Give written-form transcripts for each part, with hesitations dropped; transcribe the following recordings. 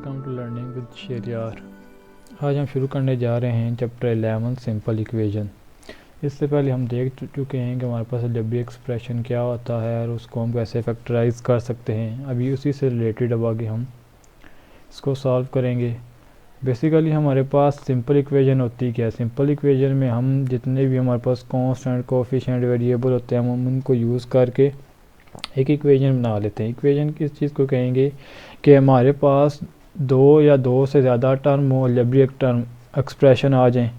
Welcome to learning with Sheryar. आज हम शुरू करने जा रहे हैं चैप्टर 11 सिंपल इक्वेशन। इससे पहले हम देख चुके हैं कि हमारे पास एलजेब्रिक एक्सप्रेशन क्या होता है और उसको हम कैसे फैक्टराइज कर सकते हैं। अभी उसी से रिलेटेड अब आगे हम इसको सॉल्व करेंगे। बेसिकली हमारे पास सिंपल इक्वेशन होती क्या है। सिंपल इक्वेशन में हम जितने भी हमारे पास कांस्टेंट कोएफिशिएंट वेरिएबल होते हैं हम उनको यूज़ करके एक इक्वेशन बना लेते हैं। इक्वेशन किस चीज़ को कहेंगे कि हमारे पास दो या दो से ज़्यादा टर्म हो, एलजेब्रिक टर्म एक्सप्रेशन आ जाएं,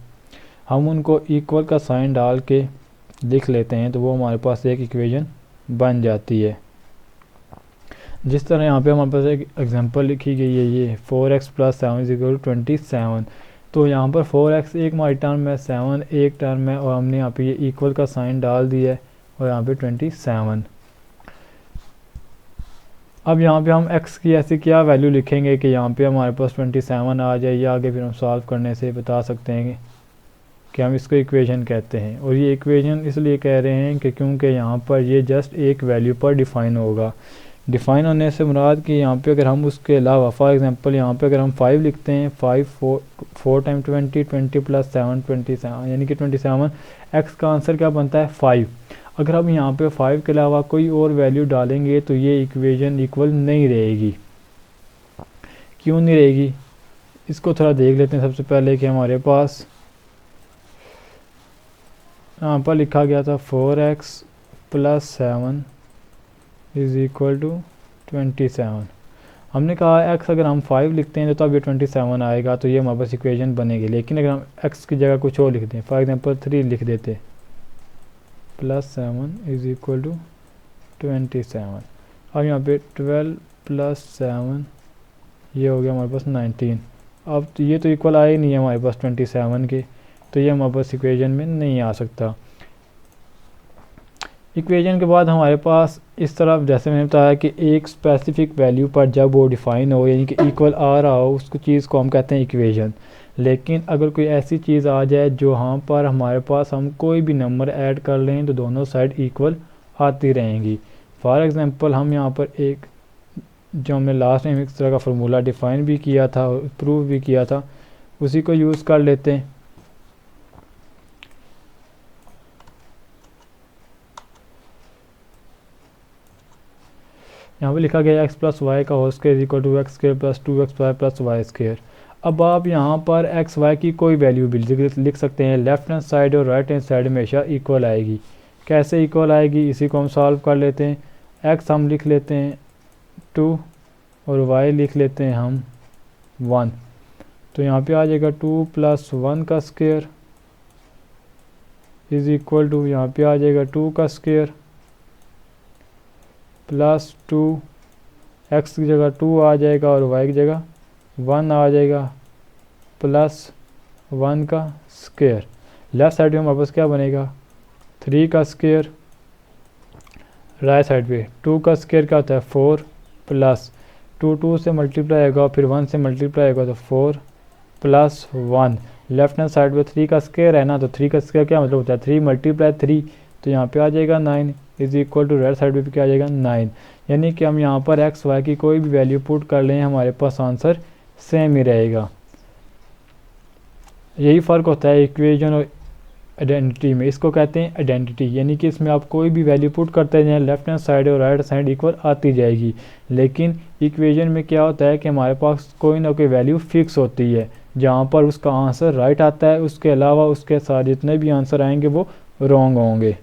हम उनको इक्वल का साइन डाल के लिख लेते हैं तो वो हमारे पास एक इक्वेशन बन जाती है। जिस तरह यहाँ पे हमारे पास एक एग्जांपल लिखी गई है, ये 4x + 7 = 27। तो यहाँ पर 4x एक हमारी टर्म है, 7 एक टर्म है और हमने यहाँ पे ये इक्वल का साइन डाल दिया है और यहाँ पे 27। अब यहाँ पे हम x की ऐसी क्या वैल्यू लिखेंगे कि यहाँ पे हमारे पास 27 आ जाए, या आगे फिर हम सॉल्व करने से बता सकते हैं कि हम इसको इक्वेशन कहते हैं। और ये इक्वेशन इसलिए कह रहे हैं कि क्योंकि यहाँ पर ये जस्ट एक वैल्यू पर डिफ़ाइन होगा। डिफ़ाइन होने से मुराद कि यहाँ पे अगर हम उसके अलावा फॉर एग्जांपल यहाँ पे अगर हम 5 लिखते हैं, 4 टाइम 20 + 7 27, यानी कि 27, x का आंसर क्या बनता है 5। अगर हम यहाँ पे 5 के अलावा कोई और वैल्यू डालेंगे तो ये इक्वेशन इक्वल नहीं रहेगी। क्यों नहीं रहेगी, इसको थोड़ा देख लेते हैं। सबसे पहले कि हमारे पास यहाँ पर लिखा गया था 4x + 7 = 27। हमने कहा x अगर हम 5 लिखते हैं तो अब ये 27 आएगा, तो ये हमारे पास इक्वेशन बनेगी। लेकिन अगर हम x की जगह कुछ और लिख दें, फॉर एग्जांपल 3 लिख देते, +7 = 27। अब यहाँ पे 12 + 7 ये हो गया हमारे पास 19। अब तो ये तो इक्वल आए नहीं है हमारे पास 27 के, तो ये हमारे पास इक्वेशन में नहीं आ सकता। इक्वेशन के बाद हमारे पास इस तरफ जैसे मैंने बताया कि एक स्पेसिफिक वैल्यू पर जब वो डिफ़ाइन हो, यानी कि इक्वल आ रहा हो, उसको चीज़ को हम कहते हैं इक्वेशन। लेकिन अगर कोई ऐसी चीज़ आ जाए जो यहाँ पर हमारे पास हम कोई भी नंबर ऐड कर लें तो दोनों साइड इक्वल आती रहेंगी। फॉर एग्ज़ाम्पल हम यहाँ पर एक जो हमने लास्ट में इस तरह का फार्मूला डिफ़ाइन भी किया था और प्रूव भी किया था, उसी को यूज़ कर लेते हैं। यहाँ पे लिखा गया x + y का whole square = x² + 2xy + y²। अब आप यहाँ पर x y की कोई वैल्यू भी लिख सकते हैं। लेफ्ट हैंड साइड और राइट हैंड साइड हमेशा इक्वल आएगी। कैसे इक्वल आएगी, इसी को हम सॉल्व कर लेते हैं। x हम लिख लेते हैं 2 और y लिख लेते हैं हम 1। तो यहाँ पे आ जाएगा 2 + 1 का स्क्वायर = यहाँ पे आ जाएगा 2 का स्क्वायर +2, x की जगह 2 आ जाएगा और y की जगह 1 आ जाएगा, +1 का स्क्वायर। लेफ़्ट साइड में हमारे पास क्या बनेगा 3 का स्क्वायर। राइट साइड पे 2 का स्क्वायर क्या होता है 4, प्लस 2 से मल्टीप्लाई होगा फिर 1 से मल्टीप्लाई होगा तो 4 + 1। लेफ्ट हैंड साइड पे 3 का स्क्वायर है ना, तो 3 का स्क्वायर क्या मतलब होता है 3 × 3, तो यहाँ पे आ जाएगा 9 = राइट साइड पे क्या आ जाएगा 9। यानी कि हम यहाँ पर x y की कोई भी वैल्यू पुट कर लें हमारे पास आंसर सेम ही रहेगा। यही फ़र्क होता है इक्वेशन और आइडेंटिटी में। इसको कहते हैं आइडेंटिटी, यानी कि इसमें आप कोई भी वैल्यू पुट करते जाएं लेफ्ट हैंड साइड और राइट साइड इक्वल आती जाएगी। लेकिन इक्वेशन में क्या होता है कि हमारे पास कोई ना कोई वैल्यू फिक्स होती है, जहाँ पर उसका आंसर राइट आता है, उसके अलावा उसके साथ जितने भी आंसर आएंगे वो रॉन्ग होंगे।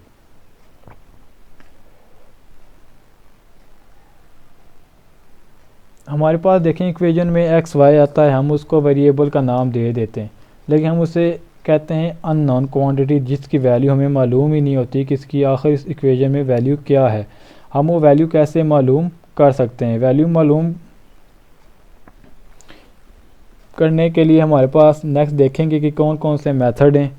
हमारे पास देखें इक्वेशन में x y आता है, हम उसको वेरिएबल का नाम दे देते हैं, लेकिन हम उसे कहते हैं अननोन क्वांटिटी, जिसकी वैल्यू हमें मालूम ही नहीं होती कि इसकी आखिर इस इक्वेशन में वैल्यू क्या है। हम वो वैल्यू कैसे मालूम कर सकते हैं। वैल्यू मालूम करने के लिए हमारे पास नेक्स्ट देखेंगे कि कौन कौन से मेथड हैं।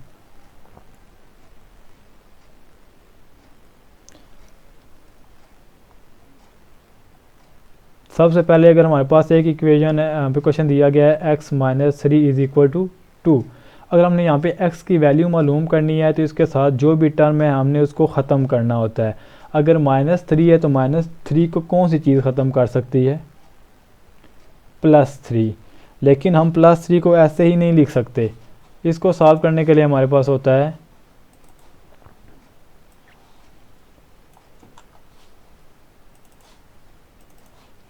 सबसे पहले अगर हमारे पास एक इक्वेशन है, यहाँ पे क्वेश्चन दिया गया है x - 3 = 2। अगर हमने यहाँ पे x की वैल्यू मालूम करनी है तो इसके साथ जो भी टर्म है हमने उसको ख़त्म करना होता है। अगर -3 है तो -3 को कौन सी चीज़ ख़त्म कर सकती है, +3, लेकिन हम +3 को ऐसे ही नहीं लिख सकते। इसको सॉल्व करने के लिए हमारे पास होता है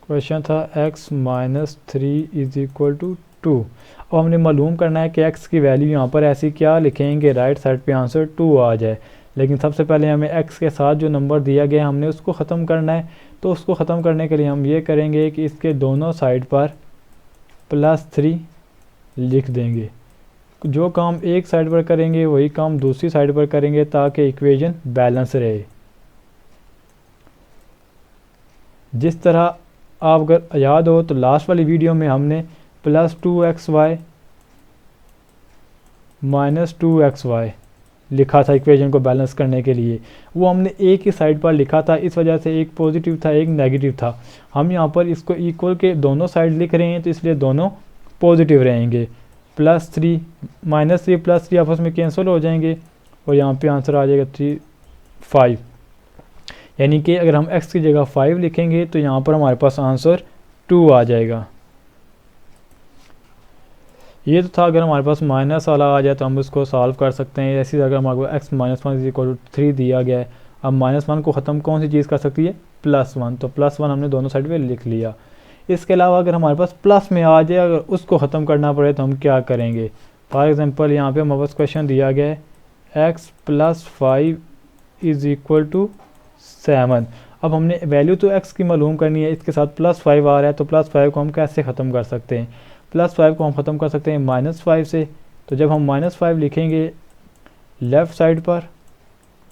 क्वेश्चन था x minus 3 is equal to 2। अब हमने मालूम करना है कि x की वैल्यू यहाँ पर ऐसी क्या लिखेंगे राइट साइड पे आंसर 2 आ जाए। लेकिन सबसे पहले हमें x के साथ जो नंबर दिया गया हमने उसको ख़त्म करना है। तो उसको ख़त्म करने के लिए हम ये करेंगे कि इसके दोनों साइड पर +3 लिख देंगे। जो काम एक साइड पर करेंगे वही काम दूसरी साइड पर करेंगे ताकि इक्वेशन बैलेंस रहे। जिस तरह आप अगर याद हो तो लास्ट वाली वीडियो में हमने +2xy माइनस 2xy लिखा था इक्वेशन को बैलेंस करने के लिए। वो हमने एक ही साइड पर लिखा था, इस वजह से एक पॉजिटिव था एक नेगेटिव था। हम यहाँ पर इसको इक्वल के दोनों साइड लिख रहे हैं तो इसलिए दोनों पॉजिटिव रहेंगे। +3 -3 +3 आपस में कैंसिल हो जाएंगे और यहाँ पे आंसर आ जाएगा 5। यानी कि अगर हम x की जगह 5 लिखेंगे तो यहाँ पर हमारे पास आंसर 2 आ जाएगा। ये तो था अगर हमारे पास माइनस वाला आ जाए तो हम उसको सॉल्व कर सकते हैं। ऐसी अगर हमारे पास x - 1 = 3 दिया गया है, अब -1 को ख़त्म कौन सी चीज़ कर सकती है +1, तो +1 हमने दोनों साइड पे लिख लिया। इसके अलावा अगर हमारे पास प्लस में आ जाए अगर उसको ख़त्म करना पड़े तो हम क्या करेंगे। फॉर एग्ज़ाम्पल यहाँ पे हमारे पास क्वेश्चन दिया गया है x + 5 = 7। अब हमने वैल्यू तो x की मालूम करनी है, इसके साथ +5 आ रहा है तो +5 को हम कैसे ख़त्म कर सकते हैं। +5 को हम ख़त्म कर सकते हैं -5 से। तो जब हम -5 लिखेंगे लेफ़्ट साइड पर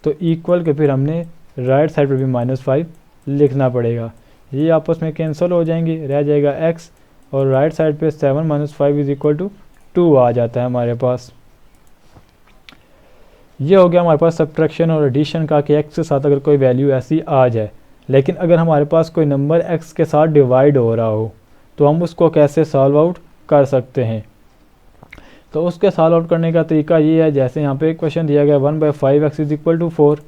तो इक्वल के फिर हमने राइट साइड पर भी -5 लिखना पड़ेगा। ये आपस में कैंसिल हो जाएंगे, रह जाएगा x और राइट साइड पे 7 - 5 = 2 आ जाता है हमारे पास। ये हो गया हमारे पास सब्ट्रैक्शन और एडिशन का कि x के साथ अगर कोई वैल्यू ऐसी आ जाए। लेकिन अगर हमारे पास कोई नंबर x के साथ डिवाइड हो रहा हो तो हम उसको कैसे सॉल्व आउट कर सकते हैं। तो उसके सॉल्व आउट करने का तरीका ये है, जैसे यहाँ पे क्वेश्चन दिया गया 1/5x = 4,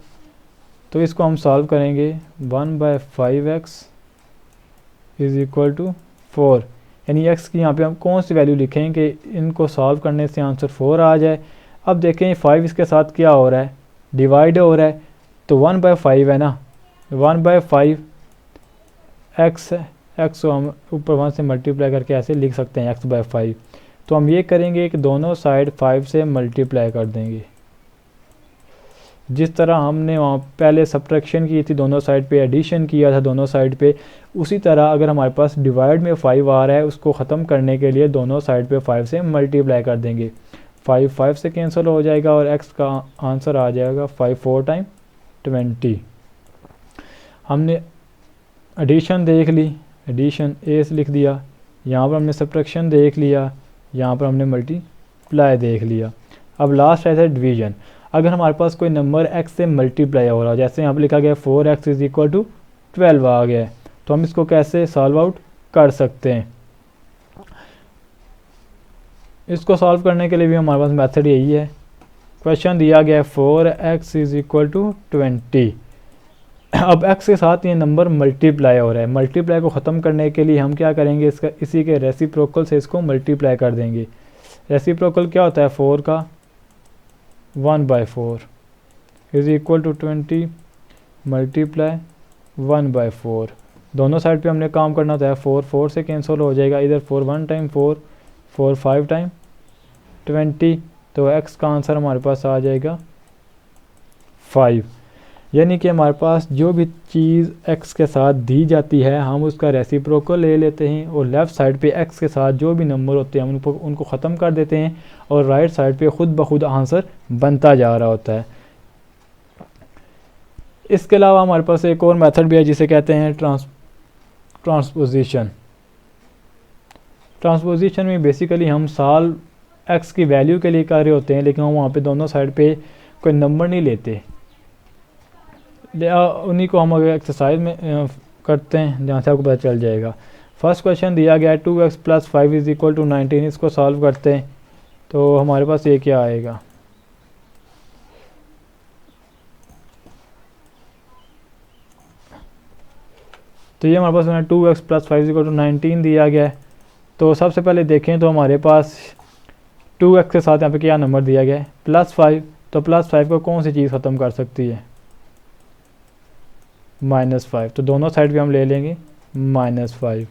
तो इसको हम सॉल्व करेंगे 1/5x = 4। यानी x की यहाँ पे हम कौन सी वैल्यू लिखें कि इनको सॉल्व करने से आंसर 4 आ जाए। अब देखें 5 इसके साथ क्या हो रहा है, डिवाइड हो रहा है, तो 1/5 है ना, 1/5 x है, x को हम ऊपर 1 से मल्टीप्लाई करके ऐसे लिख सकते हैं x/5। तो हम ये करेंगे कि दोनों साइड 5 से मल्टीप्लाई कर देंगे। जिस तरह हमने वहाँ पहले सब्ट्रैक्शन की थी दोनों साइड पे, एडिशन किया था दोनों साइड पे, उसी तरह अगर हमारे पास डिवाइड में 5 आ रहा है उसको ख़त्म करने के लिए दोनों साइड पे 5 से मल्टीप्लाई कर देंगे। 5 से कैंसिल हो जाएगा और x का आंसर आ जाएगा 5 4 टाइम 20। हमने एडिशन देख ली, एडिशन a से लिख दिया, यहाँ पर हमने सब्ट्रैक्शन देख लिया, यहाँ पर हमने मल्टीप्लाई देख लिया। अब लास्ट है डिवीज़न। अगर हमारे पास कोई नंबर x से मल्टीप्लाई हो रहा है, जैसे यहाँ पर लिखा गया 4x = 12 आ गया है, तो हम इसको कैसे सॉल्व आउट कर सकते हैं। इसको सॉल्व करने के लिए भी हमारे पास मेथड यही है। क्वेश्चन दिया गया है 4x = 20। अब x के साथ ये नंबर मल्टीप्लाई हो रहा है, मल्टीप्लाई को ख़त्म करने के लिए हम क्या करेंगे, इसका इसी के रेसिप्रोकल से इसको मल्टीप्लाई कर देंगे। रेसिप्रोकल क्या होता है 4 का, 1/4 = 20 मल्टीप्लाई 1/4। दोनों साइड पे हमने काम करना होता है, 4 4 से कैंसिल हो जाएगा, इधर 4 1 टाइम 4 4 5 टाइम 20, तो x का आंसर हमारे पास आ जाएगा 5। यानी कि हमारे पास जो भी चीज़ x के साथ दी जाती है हम उसका रेसिप्रोकल ले लेते हैं और लेफ़्ट साइड पे x के साथ जो भी नंबर होते हैं हम उनको ख़त्म कर देते हैं और राइट साइड पे ख़ुद ब खुद आंसर बनता जा रहा होता है। इसके अलावा हमारे पास एक और मेथड भी है जिसे कहते हैं ट्रांसपोजिशन। ट्रांसपोजिशन में बेसिकली हम सॉल्व x की वैल्यू के लिए कर रहे होते हैं, लेकिन हम वहाँ पे दोनों साइड पे कोई नंबर नहीं लेते, उन्हीं को हम अगर एक्सरसाइज में करते हैं जहाँ से आपको पता चल जाएगा। फर्स्ट क्वेश्चन दिया गया है 2x + 5 = 19, इसको सॉल्व करते हैं तो हमारे पास ये क्या आएगा। तो ये हमारे पास 2x + 5 = 19 दिया गया है। तो सबसे पहले देखें तो हमारे पास 2x के साथ यहाँ पे क्या नंबर दिया गया है +5, तो +5 को कौन सी चीज़ ख़त्म कर सकती है -5, तो दोनों साइड पे हम ले लेंगे -5,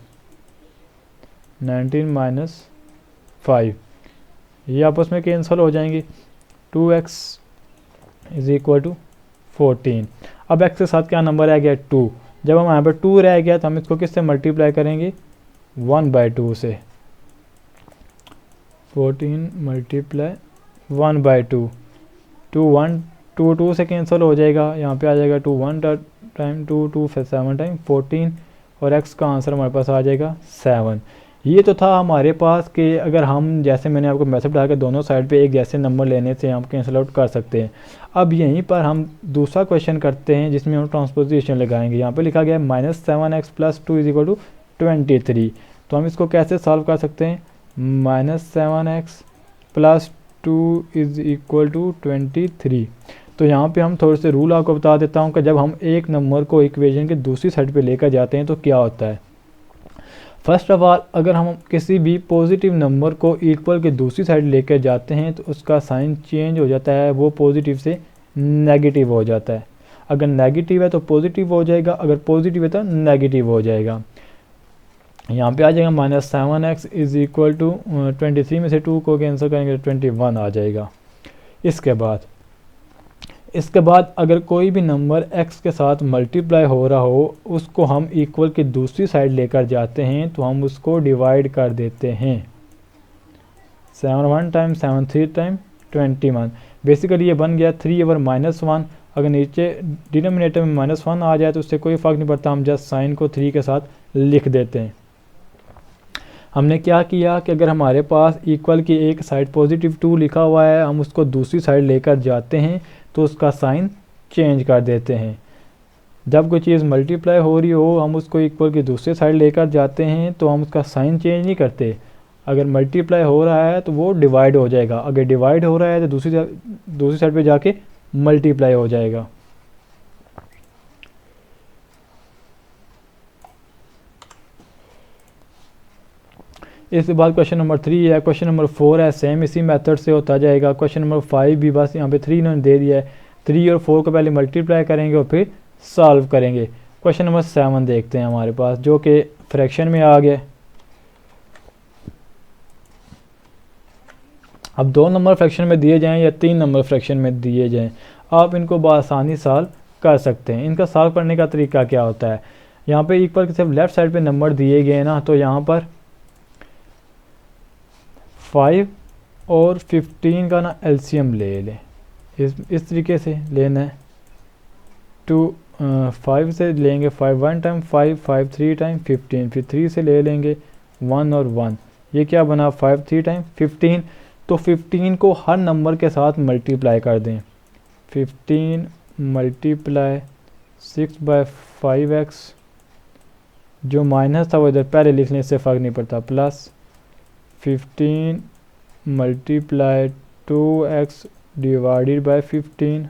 19 -5, ये आपस में कैंसिल हो जाएंगे। 2x = 14। अब x के साथ क्या नंबर रह गया 2, जब हम यहाँ पर 2 रह गया तो हम इसको किससे मल्टीप्लाई करेंगे 1/2 से। 14 × 1/2, 2 से कैंसिल हो जाएगा, यहाँ पे आ जाएगा 2 1 टाइम 2 फिर 7 टाइम 14, और x का आंसर हमारे पास आ जाएगा 7। ये तो था हमारे पास कि अगर हम जैसे मैंने आपको मैसेज डाल के दोनों साइड पे एक जैसे नंबर लेने से हम कैंसिल आउट कर सकते हैं। अब यहीं पर हम दूसरा क्वेश्चन करते हैं जिसमें हम ट्रांसपोजिशन लगाएंगे। यहाँ पे लिखा गया है -7x + 2 = 23, तो हम इसको कैसे सॉल्व कर सकते हैं -7x + 2 = 23। तो यहाँ पे हम थोड़े से रूल आपको बता देता हूँ कि जब हम एक नंबर को इक्वेशन के दूसरी साइड पे लेकर जाते हैं तो क्या होता है। फर्स्ट ऑफ ऑल, अगर हम किसी भी पॉजिटिव नंबर को इक्वल के दूसरी साइड लेकर जाते हैं तो उसका साइन चेंज हो जाता है, वो पॉजिटिव से नेगेटिव हो जाता है। अगर नेगेटिव है तो पॉजिटिव हो जाएगा, अगर पॉजिटिव है तो नेगेटिव हो जाएगा। यहाँ पे आ जाएगा -7x = 23 में से 2 को कैंसिल करेंगे तो 21 आ जाएगा। इसके बाद अगर कोई भी नंबर x के साथ मल्टीप्लाई हो रहा हो, उसको हम इक्वल की दूसरी साइड लेकर जाते हैं तो हम उसको डिवाइड कर देते हैं। 7 1 टाइम 7 3 टाइम 21, बेसिकली ये बन गया 3 ओवर -1। अगर नीचे डिनोमिनेटर में -1 आ जाए तो उससे कोई फ़र्क नहीं पड़ता, हम जस्ट साइन को 3 के साथ लिख देते हैं। हमने क्या किया कि अगर हमारे पास इक्वल की एक साइड +2 लिखा हुआ है, हम उसको दूसरी साइड लेकर जाते हैं तो उसका साइन चेंज कर देते हैं। जब कोई चीज़ मल्टीप्लाई हो रही हो, हम उसको इक्वल की दूसरी साइड लेकर जाते हैं तो हम उसका साइन चेंज नहीं करते। अगर मल्टीप्लाई हो रहा है तो वो डिवाइड हो जाएगा, अगर डिवाइड हो रहा है तो दूसरी साइड पे जाके मल्टीप्लाई हो जाएगा। इसके बाद क्वेश्चन नंबर 3 है, क्वेश्चन नंबर 4 है, सेम इसी मेथड से होता जाएगा। क्वेश्चन नंबर 5 भी बस यहाँ पे 3 इन्होंने दे दिया है, 3 और 4 को पहले मल्टीप्लाई करेंगे और फिर सॉल्व करेंगे। क्वेश्चन नंबर 7 देखते हैं हमारे पास, जो कि फ्रैक्शन में आ गया। अब 2 नंबर फ्रैक्शन में दिए जाएँ या 3 नंबर फ्रैक्शन में दिए जाएँ, आप इनको बआसानी सॉल्व कर सकते हैं। इनका सॉल्व करने का तरीका क्या होता है, यहाँ पे इक्वल के सिर्फ लेफ्ट साइड पे नंबर दिए गए ना, तो यहाँ पर 5 और 15 का ना एलसीएम ले लें। इस तरीके से लेना है। 5 से लेंगे 5 1 टाइम 5 5 3 टाइम 15, फिर 3 से ले लेंगे 1 और 1, ये क्या बना 5 3 टाइम 15। तो 15 को हर नंबर के साथ मल्टीप्लाई कर दें। 15 × 6/5x, जो माइनस था वो इधर पहले लिखने से फ़र्क नहीं पड़ता, प्लस 15 × 2x डिवाइडेड बाय 15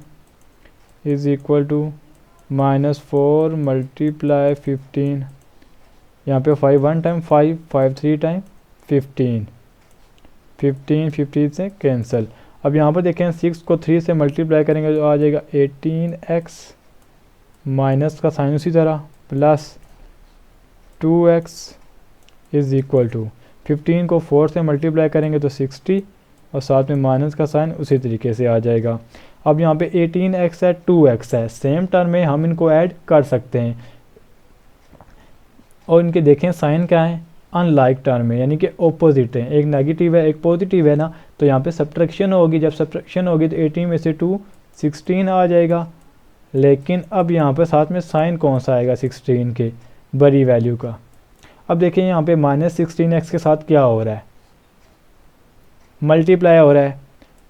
= -4 × 15। यहाँ पे 5 1 टाइम 5 5 3 टाइम 15, 15 से कैंसिल। अब यहाँ पर देखें 6 को 3 से मल्टीप्लाई करेंगे तो आ जाएगा 18x, माइनस का साइन उसी तरह, प्लस 2x = 15 को 4 से मल्टीप्लाई करेंगे तो 60 और साथ में माइनस का साइन उसी तरीके से आ जाएगा। अब यहाँ पे 18x है 2x है, सेम टर्म में हम इनको ऐड कर सकते हैं और इनके देखें साइन क्या है अनलाइक टर्म में, यानी कि ऑपोजिट है, एक नेगेटिव है एक पॉजिटिव है ना, तो यहाँ पे सब्ट्रैक्शन होगी। जब सब्ट्रैक्शन होगी तो 18 में से 2 16 आ जाएगा। लेकिन अब यहाँ पे साथ में साइन कौन सा आएगा 16 के बड़ी वैल्यू का। अब देखिए यहाँ पे -16x के साथ क्या हो रहा है, मल्टीप्लाई हो रहा है।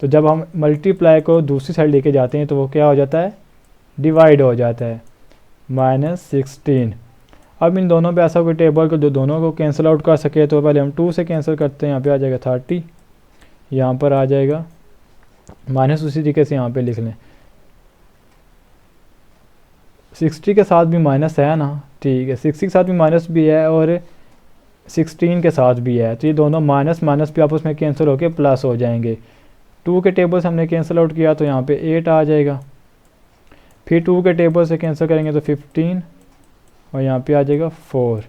तो जब हम मल्टीप्लाई को दूसरी साइड लेके जाते हैं तो वो क्या हो जाता है, डिवाइड हो जाता है, -16। अब इन दोनों पे ऐसा कोई टेबल को जो दोनों को कैंसिल आउट कर सके, तो पहले हम 2 से कैंसिल करते हैं, यहाँ पे आ जाएगा 30, यहाँ पर आ जाएगा माइनस, उसी तरीके से यहाँ पे लिख लें। 60 के साथ भी माइनस है ना, ठीक है, 60 के साथ भी माइनस भी है और 16 के साथ भी है, तो ये दोनों माइनस माइनस भी आपस में कैंसिल होकर प्लस हो जाएंगे। 2 के टेबल से हमने कैंसिल आउट किया तो यहाँ पे 8 आ जाएगा। फिर 2 के टेबल से कैंसिल करेंगे तो 15 और यहाँ पे आ जाएगा 4।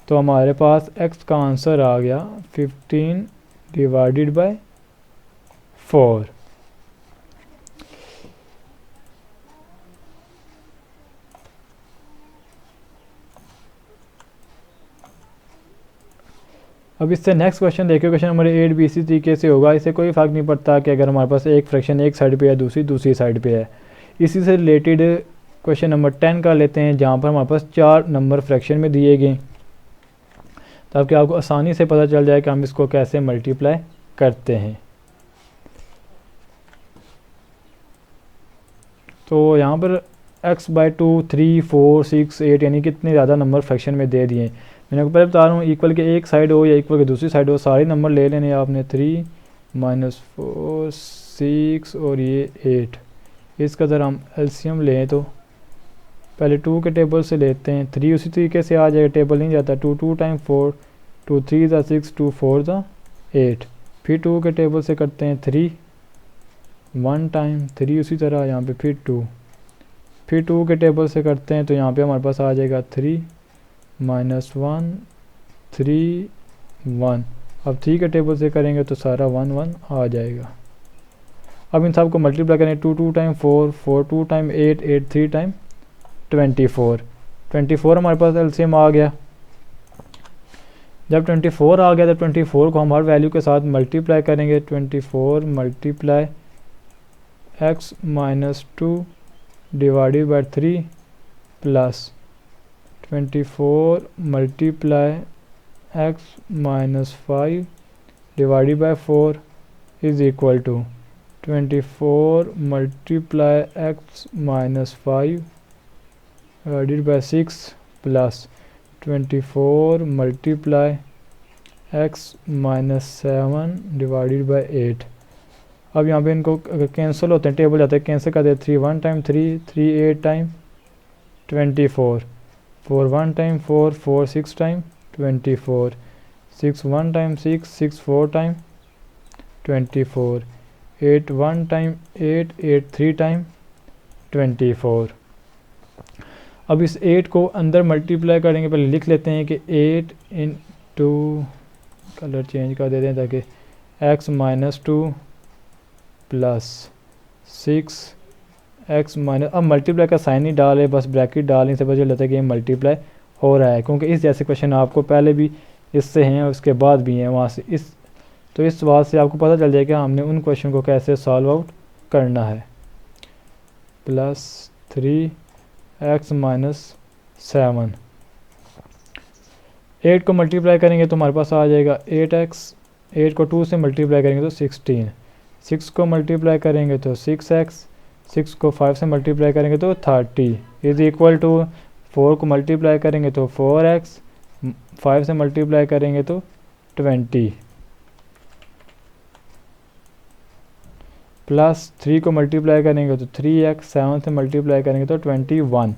तो हमारे पास x का आंसर आ गया 15 डिवाइडेड बाय 4। अब इससे नेक्स्ट क्वेश्चन देखिए, क्वेश्चन नंबर 8 भी इसी तरीके से होगा। इससे कोई फ़र्क नहीं पड़ता कि अगर हमारे पास एक फ्रैक्शन एक साइड पे है, दूसरी साइड पे है। इसी से रिलेटेड क्वेश्चन नंबर 10 का लेते हैं, जहाँ पर हमारे पास 4 नंबर फ्रैक्शन में दिए गए, ताकि आपको आसानी से पता चल जाए कि हम इसको कैसे मल्टीप्लाई करते हैं। तो यहाँ पर x/2 3 4 6 8 यानी कितने ज़्यादा नंबर फ्रैक्शन में दे दिए। मैंने आपको पहले बता रहा हूँ, इक्वल के एक साइड हो या इक्वल के दूसरी साइड हो, सारे नंबर ले लेने आपने। 3 -4 6 और ये 8। इसका ज़रा हम एलसीएम लें तो पहले 2 के टेबल से लेते हैं। 3 उसी तरीके से आ जाएगा, टेबल नहीं जाता। 2 2 टाइम 4, 2 3 ज़ा 6, 2 4 ज़ा 8। फिर 2 के टेबल से करते हैं 3, 1 टाइम 3 उसी तरह यहाँ पे, फिर 2, फिर 2 के टेबल से करते हैं तो यहाँ पे हमारे पास आ जाएगा 3 -1 3 1। अब 3 के टेबल से करेंगे तो सारा 1 1 आ जाएगा। अब इन सब को मल्टीप्लाई करें। 2 2 टाइम 4, 4 2 टाइम 8, 8 3 टाइम 24। 24 हमारे पास एलसीएम आ गया। जब 24 आ गया तो 24 को हम हर वैल्यू के साथ मल्टीप्लाई करेंगे। 24 multiply x-2 divided by 3 plus 24 multiply x-5 divided by 4 is equal to 24 multiply x-5 divided by 6 plus 24 multiply x-7 divided by 8। अब यहाँ पे इनको अगर कैंसिल होते हैं, टेबल जाते हैं, कैंसिल कर देते हैं। 3 1 time 3, 3 8 time 24, 4 1 time 4, 4 6 time 24, 6 1 time 6, 6 4 time 24, 8 1 time 8, 8 3 time 24। अब इस 8 को अंदर मल्टीप्लाई करेंगे। पहले लिख लेते हैं कि 8 इंटू, कलर चेंज कर देते हैं ताकि x-2 प्लस 6 x माइनस, अब मल्टीप्लाई का साइन ही डाले, बस ब्रैकेट डालने से पता चल जाता है कि ये मल्टीप्लाई हो रहा है, क्योंकि इस जैसे क्वेश्चन आपको पहले भी इससे हैं और उसके बाद भी हैं वहाँ से। इस बात से आपको पता चल जाएगा हमने उन क्वेश्चन को कैसे सॉल्व आउट करना है। प्लस 3x-7, 8 को मल्टीप्लाई करेंगे तो हमारे पास आ जाएगा 8x। 8 को 2 से मल्टीप्लाई करेंगे तो 16, 6 को मल्टीप्लाई करेंगे तो 6x, 6 को 5 से मल्टीप्लाई करेंगे तो 30 इज इक्वल टू 4 को मल्टीप्लाई करेंगे तो 4x, 5 से मल्टीप्लाई करेंगे तो 20, प्लस 3 को मल्टीप्लाई करेंगे तो 3x, 7 से मल्टीप्लाई करेंगे तो 21।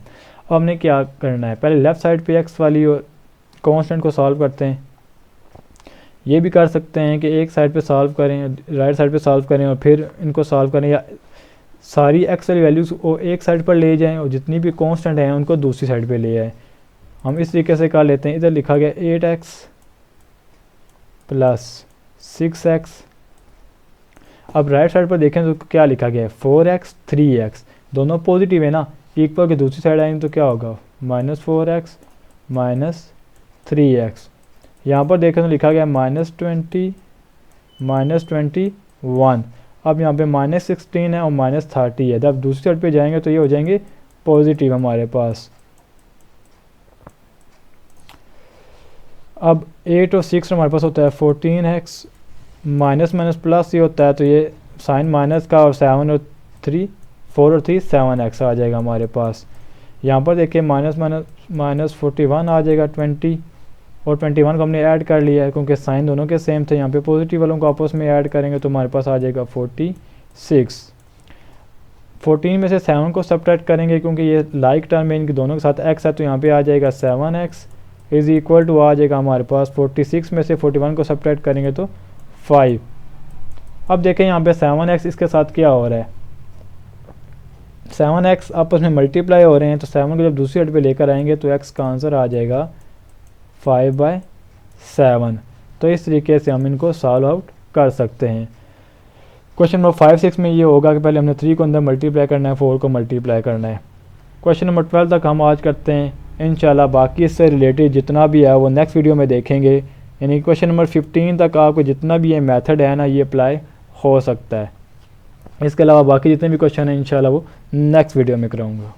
अब हमने क्या करना है, पहले लेफ़्ट साइड पे x वाली कांस्टेंट को सॉल्व करते हैं। ये भी कर सकते हैं कि एक साइड पे सॉल्व करें, राइट साइड पे सॉल्व करें और फिर इनको सॉल्व करें, या सारी x वाली वैल्यूज़ को एक साइड पर ले जाएं और जितनी भी कांस्टेंट हैं उनको दूसरी साइड पे ले आएँ। हम इस तरीके से कर लेते हैं। इधर लिखा गया 8x प्लस 6x। अब राइट साइड पर देखें तो क्या लिखा गया है, 4x 3x, दोनों पॉजिटिव है ना, इक्वल की दूसरी साइड आएंगे तो क्या होगा, -4x -3x। यहाँ पर देखें तो लिखा गया -20 -21। अब यहाँ पे -16 है और -30 है। जब दूसरी साइड पे जाएंगे तो ये हो जाएंगे पॉजिटिव हमारे पास। अब 8 और 6 हमारे पास होता है 14x, माइनस माइनस प्लस ये होता है तो ये साइन माइनस का, और 7 और 3 4 और 3 7x आ जाएगा हमारे पास। यहाँ पर देखिए -41 आ जाएगा 20, और 21 को हमने ऐड कर लिया है क्योंकि साइन दोनों के सेम थे। यहाँ पे पॉजिटिव वालों को आपस में ऐड करेंगे तो हमारे पास आ जाएगा 46। 14 में से 7 को सब्ट्रैक्ट करेंगे क्योंकि ये लाइक टर्म है, इनके दोनों के साथ x है, तो यहाँ पे आ जाएगा 7x इज़ इक्वल टू आ जाएगा हमारे पास 46 में से 41 को सब्ट्रैक्ट करेंगे तो 5। अब देखें यहाँ पे 7x इसके साथ क्या हो रहा है, 7x आपस में मल्टीप्लाई हो रहे हैं, तो 7 को जब दूसरी हट पे लेकर आएंगे तो x का आंसर आ जाएगा 5/7। तो इस तरीके से हम इनको सॉल्व आउट कर सकते हैं। क्वेश्चन नंबर 5, 6 में ये होगा कि पहले हमने 3 को अंदर मल्टीप्लाई करना है, 4 को मल्टीप्लाई करना है। क्वेश्चन नंबर 12 तक हम आज करते हैं। इंशाल्लाह बाकी इससे रिलेटेड जितना भी है वो नेक्स्ट वीडियो में देखेंगे। यानी क्वेश्चन नंबर 15 तक आपको जितना भी ये मेथड है ना ये अप्लाई हो सकता है। इसके अलावा बाकी जितने भी क्वेश्चन हैं इंशाल्लाह वो नेक्स्ट वीडियो में कराऊंगा।